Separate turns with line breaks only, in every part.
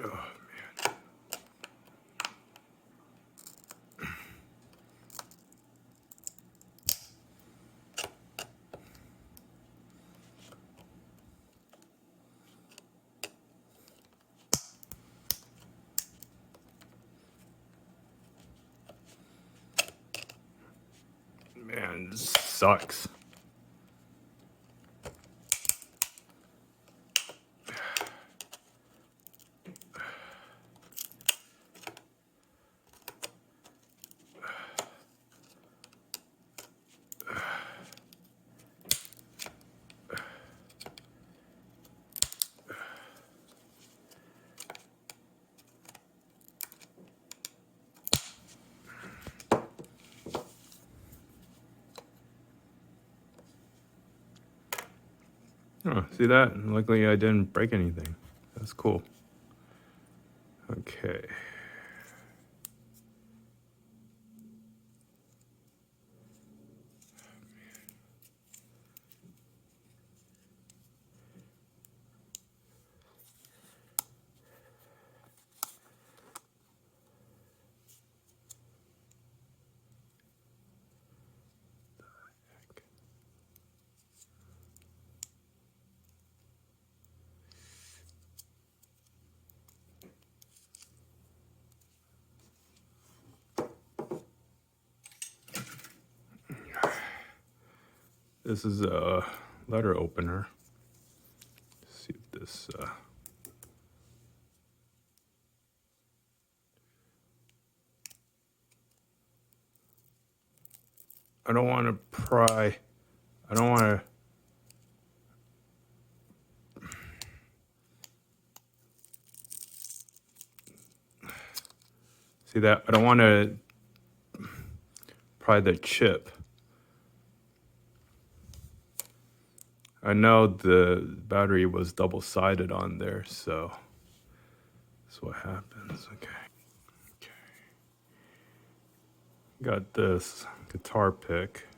Oh, man, this sucks. Oh, see that? Luckily I didn't break anything. That's cool. Okay. This is a letter opener. Let's see if this I don't want to pry. I don't want to. See that? I don't want to pry the chip. I know the battery was double-sided on there, so that's what happens. Okay. Got this guitar pick.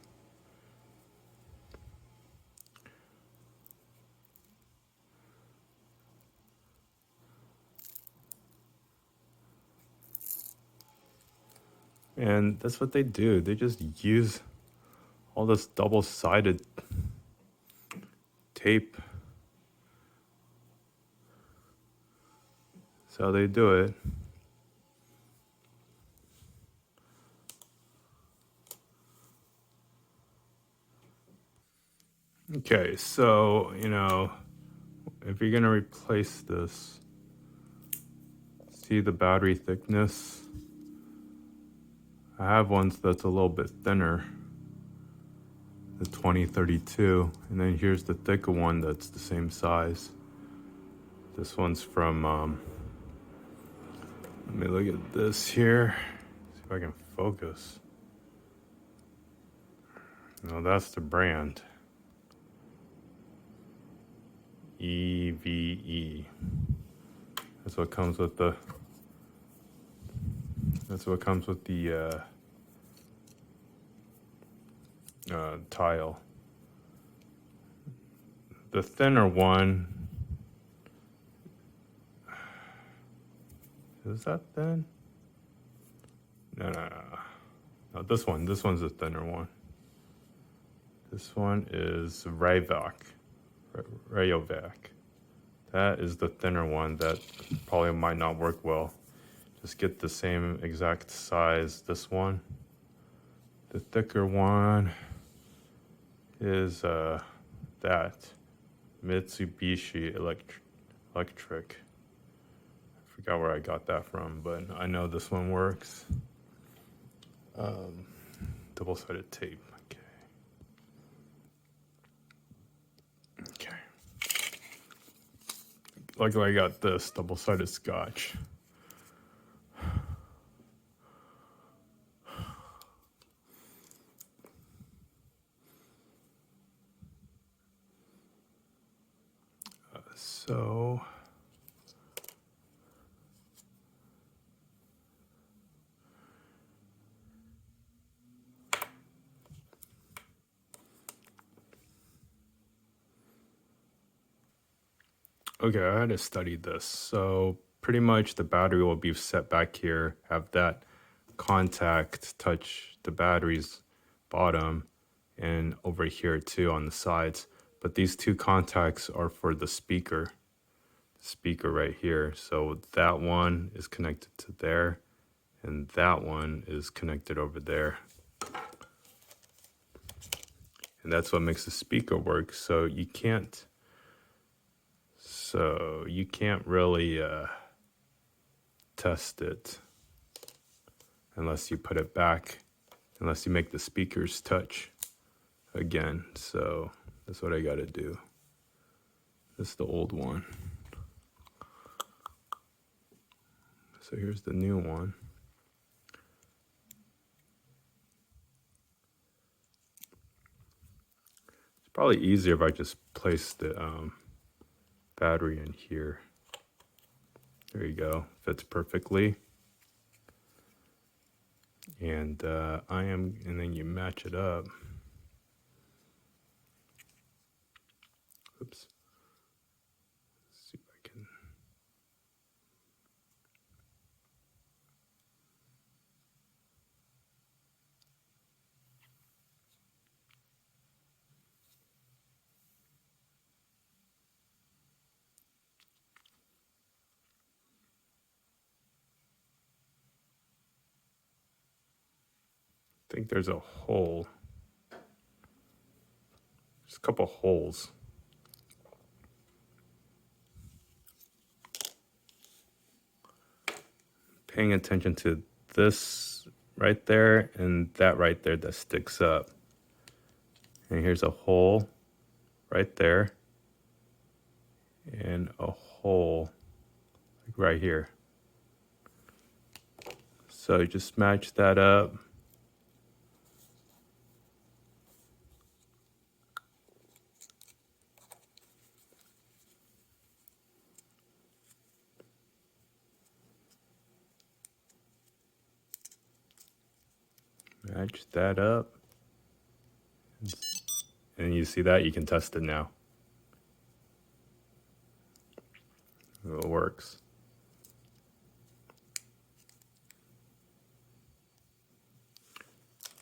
And that's what they do. They just use all this double-sided tape. That's how they do it. Okay, so, if you're gonna replace this, see the battery thickness? I have ones that's a little bit thinner, the 2032, and then here's the thicker one that's the same size. This one's from, let me look at this here, see if I can focus. No, that's the brand. EVE. That's what comes with the tile. The thinner one, is that thin? No. No, this one's a thinner one. This one is Rayovac. That is the thinner one that probably might not work well. Just get the same exact size, this one. The thicker one is that Mitsubishi Electric. I forgot where I got that from, but I know this one works. Double-sided tape. Okay. Luckily, I got this double-sided Scotch. So okay, I had to study this. So pretty much the battery will be set back here, have that contact touch the battery's bottom, and over here too on the sides. But these two contacts are for the speaker right here. So that one is connected to there, and that one is connected over there. And that's what makes the speaker work. So you can't really test it unless you put it back, unless you make the speakers touch again. So that's what I got to do. This is the old one. So here's the new one. It's probably easier if I just place the battery in here. There you go, fits perfectly. And and then you match it up. Oops. Let's see if I can. I think there's a hole. There's a couple holes. Paying attention to this right there and that right there that sticks up. And here's a hole right there and a hole like right here. So just match that up. Match that up. And you see that? You can test it now. It works.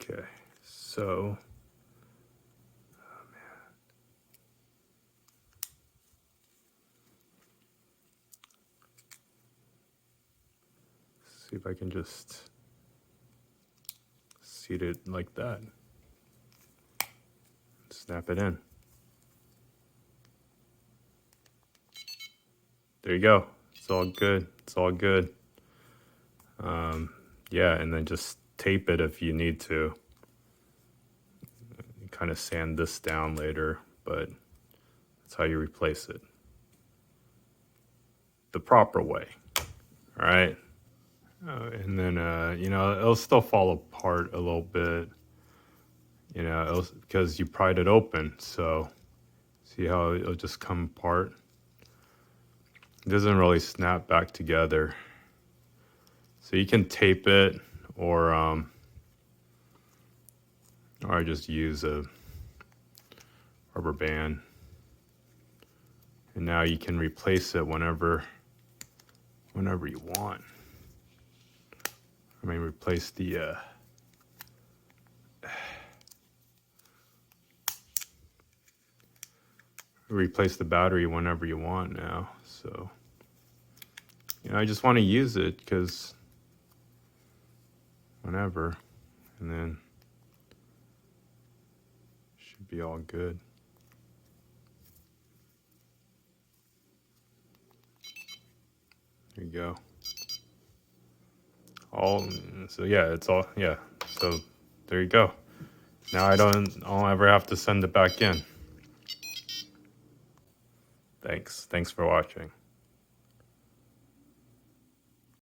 Okay, so, oh man. Let's see if I can just seat it like that. Snap it in. There you go. It's all good. It's all good. Yeah, and then just tape it if you need to. Kind of sand this down later, but that's how you replace it. The proper way. All right. And then, it'll still fall apart a little bit, because you pried it open. So see how it'll just come apart? It doesn't really snap back together. So you can tape it or just use a rubber band. And now you can replace it whenever you want. I mean, replace the battery whenever you want now. So, I just want to use it because whenever, and then should be all good. There you go. So there you go. Now I'll ever have to send it back in. Thanks for watching.